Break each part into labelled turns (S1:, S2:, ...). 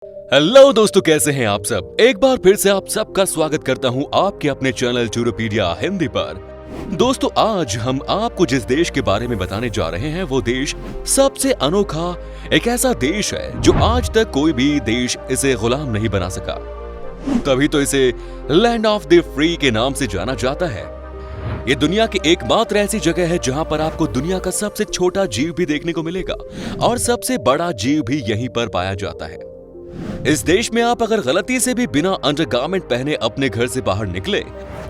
S1: Hello दोस्तों, कैसे हैं आप सब। एक बार फिर से आप सबका स्वागत करता हूं आपके अपने चैनल चूरूपीडिया हिंदी पर। दोस्तों, आज हम आपको जिस देश के बारे में बताने जा रहे हैं वो देश सबसे अनोखा एक ऐसा देश है जो आज तक कोई भी देश इसे गुलाम नहीं बना सका। तभी तो इसे लैंड ऑफ द फ्री के नाम से जाना जाता है। ये दुनिया की एकमात्र ऐसी जगह है जहां पर आपको दुनिया का सबसे छोटा जीव भी देखने को मिलेगा और सबसे बड़ा जीव भी यहीं पर पाया जाता है। इस देश में आप अगर गलती से भी बिना अंडरगारमेंट पहने अपने घर से बाहर निकले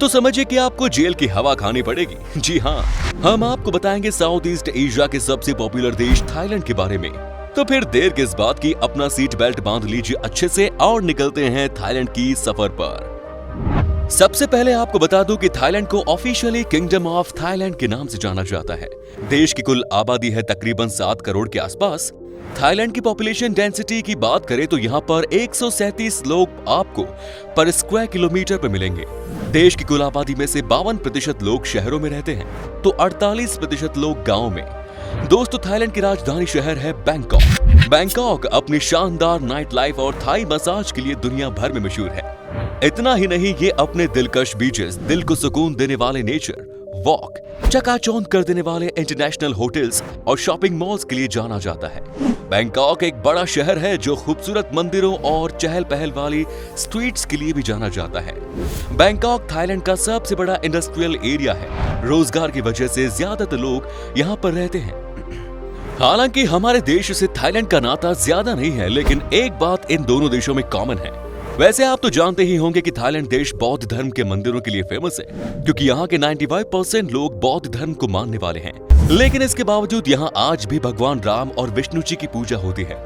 S1: तो समझिए कि आपको जेल की हवा खानी पड़ेगी। जी हाँ, हम आपको बताएंगे साउथ ईस्ट एशिया के सबसे पॉपुलर देश थाईलैंड के बारे में। तो फिर देर किस बात की, अपना सीट बेल्ट बांध लीजिए अच्छे से और निकलते हैं थाईलैंड की सफर पर। सबसे पहले आपको बता दूं कि थाईलैंड को ऑफिशियली किंगडम ऑफ थाईलैंड के नाम से जाना जाता है। देश की कुल आबादी है तकरीबन 7 करोड़ के आसपास। थाईलैंड की पॉपुलेशन डेंसिटी की बात करें तो यहाँ पर 137 लोग आपको पर स्क्वायर किलोमीटर पर मिलेंगे। देश की कुल आबादी में से 52% लोग शहरों में रहते हैं तो 48% लोग गाँव में। दोस्तों, थाईलैंड की राजधानी शहर है बैंकॉक। बैंकॉक अपनी शानदार नाइट लाइफ और थाई मसाज के लिए दुनिया भर में मशहूर है। इतना ही नहीं, ये अपने दिलकश बीचेस, दिल को सुकून देने वाले नेचर वॉक, चकाचौंध कर देने वाले इंटरनेशनल होटल्स और शॉपिंग मॉल्स के लिए जाना जाता है। बैंकॉक एक बड़ा शहर है जो खूबसूरत मंदिरों और चहल पहल वाली स्ट्रीट्स के लिए भी जाना जाता है। बैंकॉक थाईलैंड का सबसे बड़ा इंडस्ट्रियल एरिया है। रोजगार की वजह से ज्यादातर लोग यहाँ पर रहते हैं। हालांकि हमारे देश से थाईलैंड का नाता ज्यादा नहीं है, लेकिन एक बात इन दोनों देशों में कॉमन है। वैसे आप तो जानते ही होंगे कि थाईलैंड देश बौद्ध धर्म के मंदिरों के लिए फेमस है, क्योंकि यहाँ के 95% लोग बौद्ध धर्म को मानने वाले हैं। लेकिन इसके बावजूद यहाँ आज भी भगवान राम और विष्णु जी की पूजा होती है।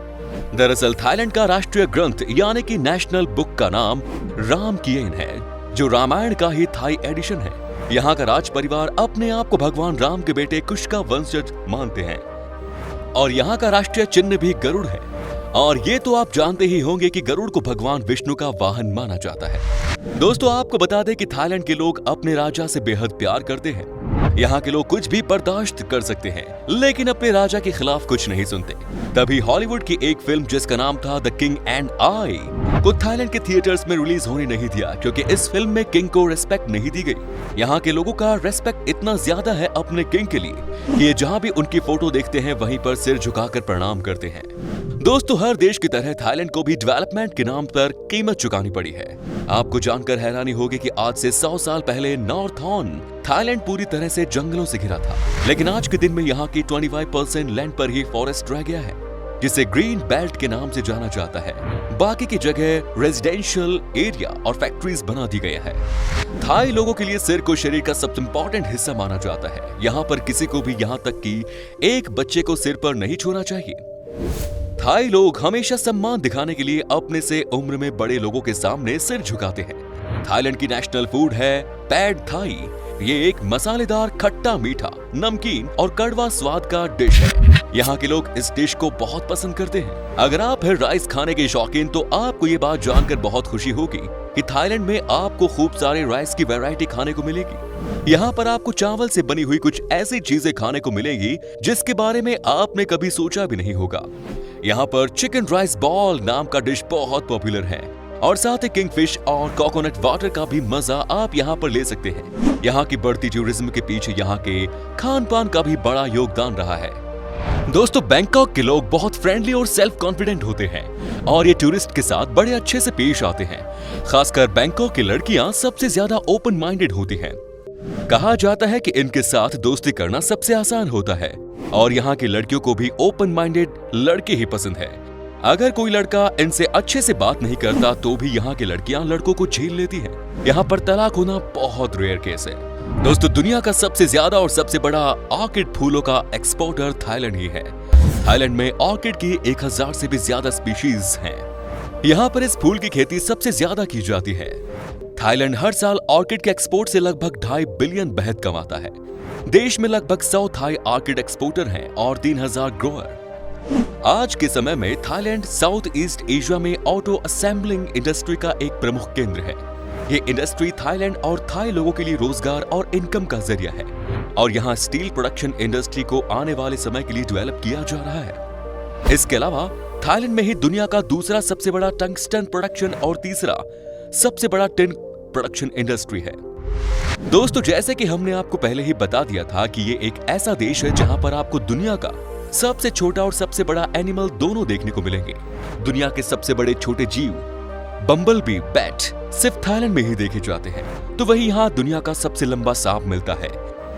S1: दरअसल थाईलैंड का राष्ट्रीय ग्रंथ यानी कि नेशनल बुक का नाम रामकियन है, जो रामायण का ही थाई एडिशन है। यहाँ का राज परिवार अपने आप को भगवान राम के बेटे कुश का वंशज मानते हैं और यहाँ का राष्ट्रीय चिन्ह भी गरुड़ है। और ये तो आप जानते ही होंगे कि गरुड़ को भगवान विष्णु का वाहन माना जाता है। दोस्तों, आपको बता दें कि थाईलैंड के लोग अपने राजा से बेहद प्यार करते हैं। यहाँ के लोग कुछ भी बर्दाश्त कर सकते हैं, लेकिन अपने राजा के खिलाफ कुछ नहीं सुनते। तभी हॉलीवुड की एक फिल्म जिसका नाम था द किंग एंड आई को थाईलैंड के थिएटर्स में रिलीज होने नहीं दिया, क्योंकि इस फिल्म में किंग को रेस्पेक्ट नहीं दी गई। यहाँ के लोगों का रेस्पेक्ट इतना ज्यादा है अपने किंग के लिए कि ये जहाँ भी उनकी फोटो देखते हैं वहीं पर सिर झुकाकर प्रणाम करते हैं। दोस्तों, हर देश की तरह थाईलैंड को भी डेवलपमेंट के नाम पर कीमत चुकानी पड़ी है। आपको जानकर हैरानी होगी कि आज से 100 साल पहले नॉर्थ हॉर्न थाईलैंड पूरी तरह से जंगलों से घिरा था, लेकिन आज के दिन में यहाँ की 25% लैंड पर ही फॉरेस्ट रह गया है, जिसे ग्रीन बेल्ट के नाम से जाना जाता है। बाकी की जगह रेजिडेंशियल एरिया और फैक्ट्रीज बना दी गया है। थाई लोगों के लिए सिर को शरीर का सबसे इंपॉर्टेंट हिस्सा माना जाता है। यहाँ पर किसी को भी, यहाँ तक कि एक बच्चे को सिर पर नहीं छूना चाहिए। थाई लोग हमेशा सम्मान दिखाने के लिए अपने से उम्र में बड़े लोगों के सामने सिर झुकाते हैं। थाईलैंड की नेशनल फूड है पैड थाई। ये एक मसालेदार, खट्टा मीठा, नमकीन और कड़वा स्वाद का डिश है। यहाँ के लोग इस डिश को बहुत पसंद करते हैं। अगर आप है राइस खाने के शौकीन तो आपको ये बात जानकर बहुत खुशी होगी कि थाईलैंड में आपको खूब सारे राइस की वैरायटी खाने को मिलेगी। यहाँ पर आपको चावल से बनी हुई कुछ ऐसी चीजें खाने को मिलेगी जिसके बारे में आपने कभी सोचा भी नहीं होगा। यहाँ पर चिकन राइस बॉल नाम का डिश बहुत पॉपुलर है और साथ ही किंगफिश और कोकोनट वाटर का भी मजा आप यहाँ पर ले सकते हैं। यहाँ की बढ़ती टूरिज्म के पीछे यहाँ के खान पान का भी बड़ा योगदान रहा है। दोस्तों, बैंकॉक के लोग बहुत फ्रेंडली और सेल्फ कॉन्फिडेंट होते हैं और ये टूरिस्ट के साथ बड़े अच्छे से पेश आते हैं। खासकर बैंकॉक की लड़कियां सबसे ज्यादा ओपन माइंडेड होती हैं। कहा जाता है कि इनके साथ दोस्ती करना सबसे आसान होता है और यहाँ की लड़कियों को भी ओपन माइंडेड लड़के ही पसंद है। अगर कोई लड़का इनसे अच्छे से बात नहीं करता तो भी यहाँ की लड़कियां लड़कों को झेल लेती हैं। यहाँ पर तलाक होना बहुत रेयर केस है। दोस्तों, दुनिया का सबसे ज्यादा और सबसे बड़ा ऑर्किड फूलों का एक्सपोर्टर थाईलैंड ही है। थाईलैंड में ऑर्किड की 1000 से भी ज्यादा स्पीशीज हैं। यहाँ पर इस फूल की खेती सबसे ज्यादा की जाती है। थाईलैंड हर साल ऑर्किड के एक्सपोर्ट से लगभग 2.5 बिलियन बेहद कमाता है। देश में लगभग 100 थाई ऑर्किड एक्सपोर्टर हैं और 3000 ग्रोअर। आज के समय में थाईलैंड साउथ ईस्ट एशिया में ऑटो असेंबलिंग इंडस्ट्री का एक प्रमुख केंद्र है। ये इंडस्ट्री थाईलैंड और थाई लोगों के लिए रोजगार और इनकम का जरिया है और यहाँ स्टील प्रोडक्शन इंडस्ट्री को आने वाले समय के लिए डेवलप किया जा रहा है। इसके अलावा थाईलैंड में ही दुनिया का दूसरा सबसे बड़ा टंगस्टन प्रोडक्शन और तीसरा सबसे बड़ा टिन प्रोडक्शन इंडस्ट्री है। दोस्तों, जैसे कि हमने आपको पहले ही बता दिया था कि ये एक ऐसा देश है जहां पर आपको दुनिया का सबसे छोटा और सबसे बड़ा एनिमल दोनों देखने को मिलेंगे। दुनिया के सबसे बड़े छोटे जीव बम्बल बी, बैट सिर्फ थाईलैंड में ही देखे जाते हैं। तो वही यहाँ दुनिया का सबसे लंबा सांप मिलता है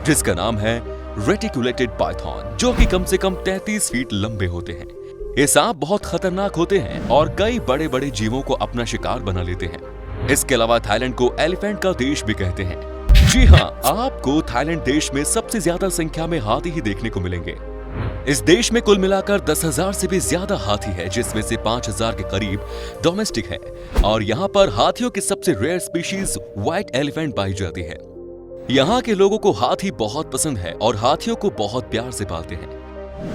S1: जिसका नाम है रेटिकुलेटेड पाइथन, जो कि कम से कम 33 फीट लंबे होते हैं। ये सांप बहुत खतरनाक होते हैं और कई बड़े बड़े जीवों को अपना शिकार बना लेते हैं। इसके अलावा थाईलैंड को एलिफेंट का देश भी कहते हैं। जी हाँ, आपको थाईलैंड देश में सबसे ज्यादा संख्या में हाथी ही देखने को मिलेंगे। इस देश में कुल मिलाकर 10,000 से भी ज्यादा हाथी है, जिसमें से 5,000 के करीब डोमेस्टिक है और यहाँ पर हाथियों की सबसे रेयर स्पीशीज व्हाइट एलिफेंट पाई जाती है। यहाँ के लोगों को हाथी बहुत पसंद है और हाथियों को बहुत प्यार से पालते हैं।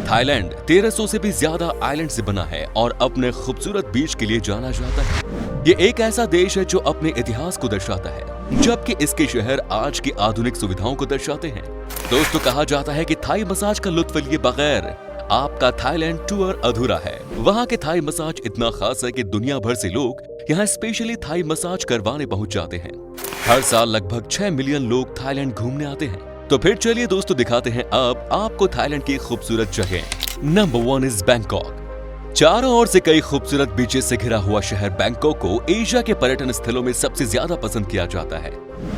S1: थाईलैंड 1300 से भी ज्यादा आइलैंड से बना है और अपने खूबसूरत बीच के लिए जाना जाता है। ये एक ऐसा देश है जो अपने इतिहास को दर्शाता है, जबकि इसके शहर आज की आधुनिक सुविधाओं को दर्शाते हैं। दोस्तों, कहा जाता है कि थाई मसाज का लुत्फ लिए बगैर आपका थाईलैंड टूर अधूरा है। वहाँ के थाई मसाज इतना खास है कि दुनिया भर से लोग यहाँ स्पेशली थाई मसाज करवाने पहुँच जाते हैं। हर साल लगभग 6 मिलियन लोग थाईलैंड घूमने आते हैं। तो फिर चलिए दोस्तों, दिखाते हैं अब आपको थाईलैंड की खूबसूरत जगह। Number 1 is Bangkok. चारों ओर से कई खूबसूरत बीचेस से घिरा हुआ शहर बैंकॉक को एशिया के पर्यटन स्थलों में सबसे ज्यादा पसंद किया जाता है।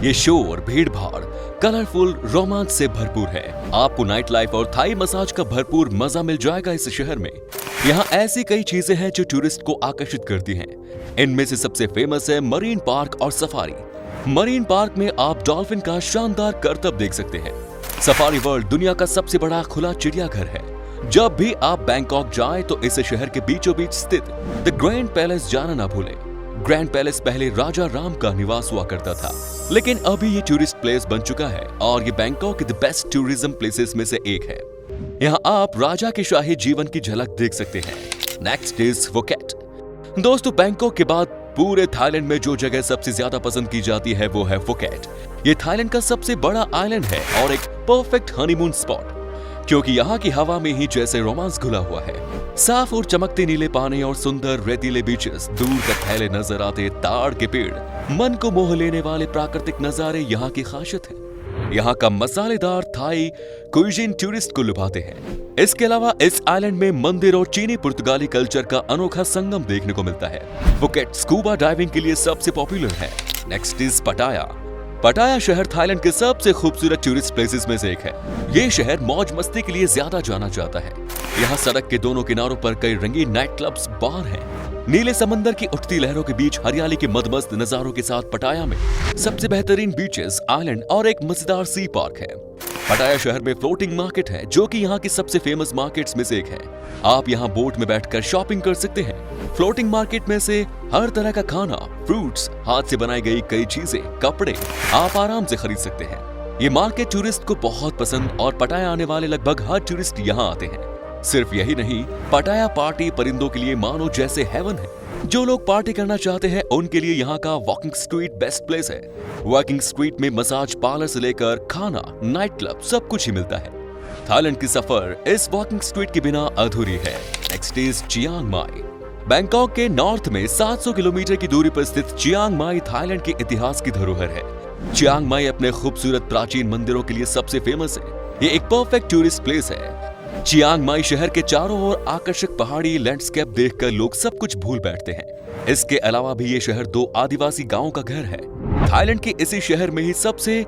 S1: ये शोर, भीड़ भाड़, कलरफुल, रोमांच से भरपूर है। आपको नाइट लाइफ और थाई मसाज का भरपूर मजा मिल जाएगा इस शहर में। यहाँ ऐसी कई चीजें हैं जो टूरिस्ट को आकर्षित करती हैं। इनमें से सबसे फेमस है मरीन पार्क और सफारी। मरीन पार्क में आप डॉल्फिन का शानदार करतब देख सकते हैं। सफारी वर्ल्ड दुनिया का सबसे बड़ा खुला चिड़ियाघर है। जब भी आप बैंकॉक जाएं तो इस शहर के बीचों बीच स्थित द ग्रैंड पैलेस जाना ना भूलें। ग्रैंड पैलेस पहले राजा राम का निवास हुआ करता था, लेकिन अभी ये टूरिस्ट प्लेस बन चुका है और ये बैंकॉक के द बेस्ट टूरिज्म प्लेसेस में से एक है। यहाँ आप राजा के शाही जीवन की झलक देख सकते हैं। Next is Phuket. दोस्तों, बैंकॉक के बाद पूरे थाईलैंड में जो जगह सबसे ज्यादा पसंद की जाती है वो है फुकेट। ये थाईलैंड का सबसे बड़ा आइलैंड है और एक परफेक्ट हनीमून स्पॉट, क्योंकि यहाँ की हवा में ही जैसे रोमांस घुला हुआ है। साफ और चमकते नीले पानी और सुंदर रेतीले बीचेस, दूर तक फैले नजर आते ताड़ के पेड़, मन को मोह लेने वाले प्राकृतिक नजारे यहाँ की खासियत है। यहाँ का मसालेदार थाई कुइजीन टूरिस्ट को लुभाते हैं। इसके अलावा इस आइलैंड में मंदिर और चीनी पुर्तगाली कल्चर का अनोखा संगम देखने को मिलता है। फुकेट स्कूबा डाइविंग के लिए सबसे पॉपुलर है। नेक्स्ट इज पटाया। पटाया शहर थाईलैंड के सबसे खूबसूरत टूरिस्ट प्लेसेस में से एक है। ये शहर मौज मस्ती के लिए ज्यादा जाना जाता है। यहाँ सड़क के दोनों किनारों पर कई रंगीन नाइट क्लब्स, बार हैं। नीले समंदर की उठती लहरों के बीच हरियाली के मदमस्त नजारों के साथ पटाया में सबसे बेहतरीन बीचेस, आइलैंड और एक मजेदार सी पार्क है। पटाया शहर में फ्लोटिंग मार्केट है, जो कि यहाँ की सबसे फेमस मार्केट्स में से एक है। आप यहाँ बोट में बैठकर शॉपिंग कर सकते हैं। फ्लोटिंग मार्केट में से हर तरह का खाना, फ्रूट्स, हाथ से बनाई गई कई चीजें, कपड़े आप आराम से खरीद सकते हैं। ये मार्केट टूरिस्ट को बहुत पसंद और पटाया आने वाले लगभग हर टूरिस्ट यहाँ आते हैं। सिर्फ यही नहीं, पटाया पार्टी परिंदों के लिए मानो जैसे हेवन है। जो लोग पार्टी करना चाहते हैं उनके लिए यहाँ का वॉकिंग स्ट्रीट बेस्ट प्लेस है। वॉकिंग स्ट्रीट में मसाज पार्लर से लेकर खाना, नाइट क्लब सब कुछ ही मिलता है। थाईलैंड की सफर इस वॉकिंग स्ट्रीट के बिना अधूरी है। Next is Chiang Mai. Bangkok के नॉर्थ में 700 किलोमीटर की दूरी पर स्थित चियांग माई थाईलैंड के इतिहास की धरोहर है। चियांग माई अपने खूबसूरत प्राचीन मंदिरों के लिए सबसे फेमस है। ये एक परफेक्ट टूरिस्ट प्लेस है। चियांग माई शहर के चारों ओर आकर्षक पहाड़ी लैंडस्केप देखकर लोग सब कुछ भूल बैठते हैं। इसके अलावा भी ये शहर 2 आदिवासी गांवों का घर है। थाईलैंड के इसी शहर में ही सबसे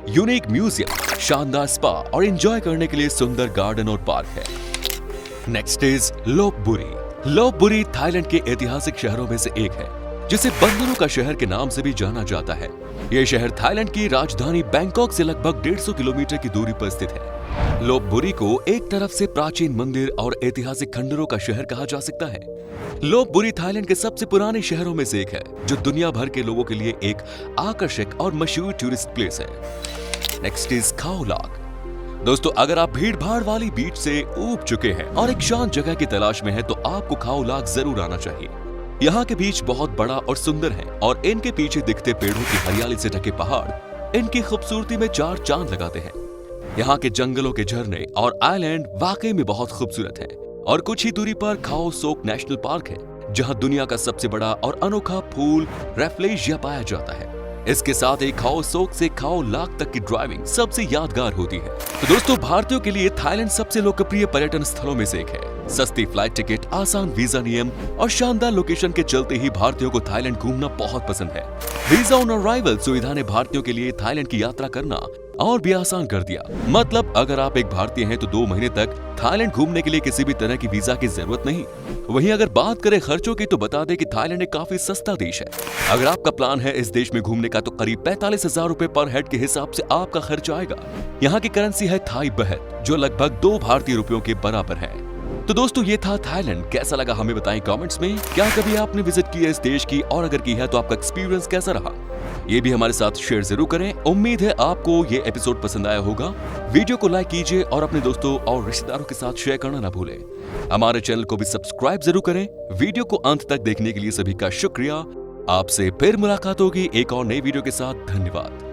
S1: यूनिक म्यूजियम, शानदार स्पा और एंजॉय करने के लिए सुंदर गार्डन और पार्क है। Next is Lopburi. Lopburi Thailand के ऐतिहासिक शहरों में से एक है, जिसे बंदरों का शहर के नाम से भी जाना जाता है। यह शहर थाईलैंड की राजधानी बैंकॉक से लगभग 150 किलोमीटर की दूरी पर स्थित है। लोपबुरी को एक तरफ से प्राचीन मंदिर और ऐतिहासिक खंडरों का शहर कहा जा सकता है। लोपबुरी थाईलैंड के सबसे पुराने शहरों में से एक है, जो दुनिया भर के लोगों के लिए एक आकर्षक और मशहूर टूरिस्ट प्लेस है। नेक्स्ट इज खाओ लाक। दोस्तों, अगर आप भीड़ भाड़ वाली बीच से ऊब चुके हैं और एक शांत जगह की तलाश में हैं, तो आपको खाओ लाक जरूर आना चाहिए। यहाँ के बीच बहुत बड़ा और सुंदर है और इनके पीछे दिखते पेड़ों की हरियाली से ढके पहाड़ इनकी खूबसूरती में 4 चांद लगाते हैं। यहाँ के जंगलों के झरने और आइलैंड वाकई में बहुत खूबसूरत है और कुछ ही दूरी पर खाओ सोक नेशनल पार्क है, जहां दुनिया का सबसे बड़ा और अनोखा फूल रैफ्लेशिया पाया जाता है। इसके साथ ही खाओ सोक से खाओ लाख तक की ड्राइविंग सबसे यादगार होती है। तो दोस्तों, भारतीयों के लिए थाईलैंड सबसे लोकप्रिय पर्यटन स्थलों में से एक है। सस्ती फ्लाइट टिकट, आसान वीजा नियम और शानदार लोकेशन के चलते ही भारतीयों को थाईलैंड घूमना बहुत पसंद है। वीजा ऑन अराइवल सुविधा ने भारतीयों के लिए थाईलैंड की यात्रा करना और भी आसान कर दिया। मतलब अगर आप एक भारतीय हैं तो 2 महीने तक थाईलैंड घूमने के लिए किसी भी तरह की वीजा की जरूरत नहीं। वहीं अगर बात करें खर्चों की, तो बता दें कि थाईलैंड एक काफी सस्ता देश है। अगर आपका प्लान है इस देश में घूमने का, तो करीब 45,000 रुपए पर हेड के हिसाब से आपका खर्च आएगा। यहाँ की करेंसी है थाई बहत, जो लगभग 2 भारतीय रुपयों के बराबर है। तो दोस्तों, ये था थाईलैंड। कैसा लगा हमें बताएं कमेंट्स में। क्या कभी आपने विजिट किया इस देश की, और अगर की है तो आपका एक्सपीरियंस कैसा रहा, ये भी हमारे साथ शेयर जरूर करें। उम्मीद है आपको ये एपिसोड पसंद आया होगा। वीडियो को लाइक कीजिए और अपने दोस्तों और रिश्तेदारों के साथ शेयर करना ना भूलें। हमारे चैनल को भी सब्सक्राइब जरूर करें। वीडियो को अंत तक देखने के लिए सभी का शुक्रिया। आपसे फिर मुलाकात होगी एक और नई वीडियो के साथ। धन्यवाद।